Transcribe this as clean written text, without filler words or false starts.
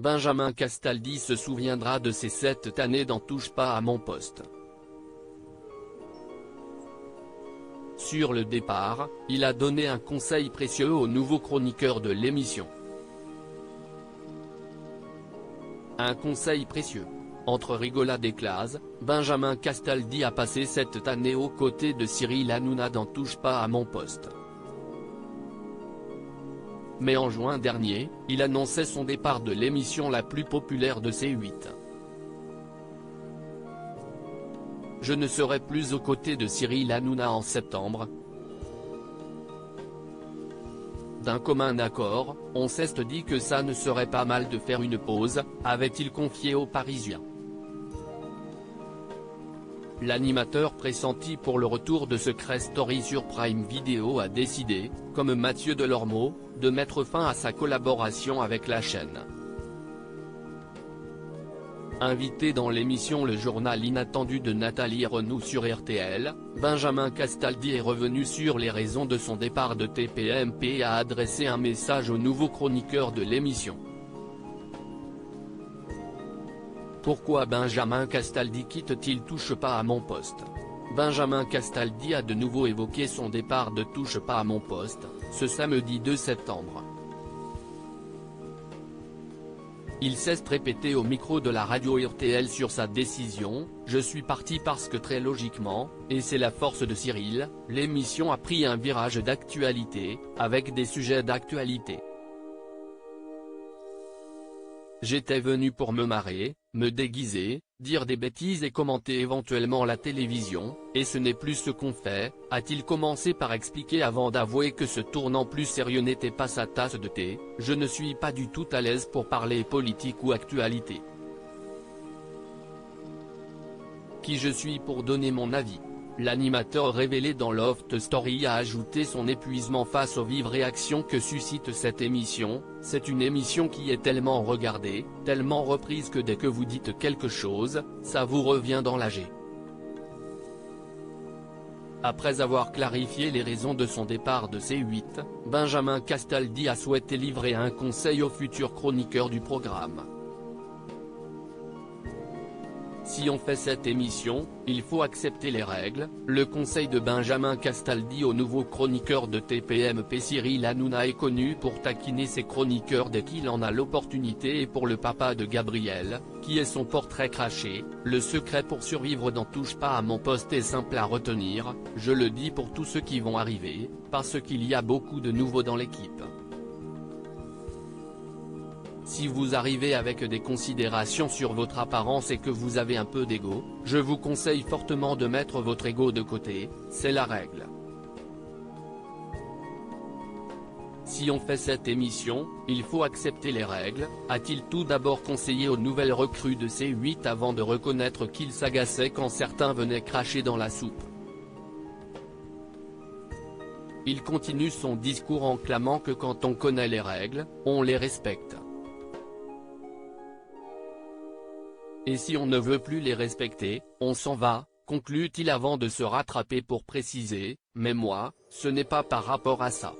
Benjamin Castaldi se souviendra de ces 7 années d'En touche pas à mon poste. Sur le départ, il a donné un conseil précieux au nouveau chroniqueur de l'émission. Un conseil précieux. Entre rigolade et classe, Benjamin Castaldi a passé cette année aux côtés de Cyril Hanouna d'En touche pas à mon poste. Mais en juin dernier, il annonçait son départ de l'émission la plus populaire de C8. Je ne serai plus aux côtés de Cyril Hanouna en septembre. D'un commun accord, on s'est dit que ça ne serait pas mal de faire une pause, avait-il confié aux Parisiens. L'animateur pressenti pour le retour de Secret Story sur Prime Video a décidé, comme Mathieu Delormeau, de mettre fin à sa collaboration avec la chaîne. Invité dans l'émission Le Journal Inattendu de Nathalie Renaud sur RTL, Benjamin Castaldi est revenu sur les raisons de son départ de TPMP et a adressé un message au nouveau chroniqueur de l'émission. Pourquoi Benjamin Castaldi quitte-t-il Touche pas à mon poste? Benjamin Castaldi a de nouveau évoqué son départ de Touche pas à mon poste, ce samedi 2 septembre. Il s'est répété au micro de la radio RTL sur sa décision: « Je suis parti parce que très logiquement, et c'est la force de Cyril, l'émission a pris un virage d'actualité, avec des sujets d'actualité. J'étais venu pour me marrer, me déguiser, dire des bêtises et commenter éventuellement la télévision, et ce n'est plus ce qu'on fait », a-t-il commencé par expliquer avant d'avouer que ce tournant plus sérieux n'était pas sa tasse de thé. « Je ne suis pas du tout à l'aise pour parler politique ou actualité. Qui je suis pour donner mon avis ?» L'animateur révélé dans Loft Story a ajouté son épuisement face aux vives réactions que suscite cette émission. « C'est une émission qui est tellement regardée, tellement reprise que dès que vous dites quelque chose, ça vous revient dans la G. » Après avoir clarifié les raisons de son départ de C8, Benjamin Castaldi a souhaité livrer un conseil aux futurs chroniqueurs du programme. Si on fait cette émission, il faut accepter les règles. Le conseil de Benjamin Castaldi au nouveau chroniqueur de TPMP Cyril Hanouna est connu pour taquiner ses chroniqueurs dès qu'il en a l'opportunité, et pour le papa de Gabriel, qui est son portrait craché, le secret pour survivre dans Touche pas à mon poste est simple à retenir: je le dis pour tous ceux qui vont arriver, parce qu'il y a beaucoup de nouveaux dans l'équipe. Si vous arrivez avec des considérations sur votre apparence et que vous avez un peu d'ego, je vous conseille fortement de mettre votre ego de côté, c'est la règle. Si on fait cette émission, il faut accepter les règles, a-t-il tout d'abord conseillé aux nouvelles recrues de C8 avant de reconnaître qu'il s'agaçait quand certains venaient cracher dans la soupe. Il continue son discours en clamant que quand on connaît les règles, on les respecte. Et si on ne veut plus les respecter, on s'en va, conclut-il avant de se rattraper pour préciser: « Mais moi, ce n'est pas par rapport à ça.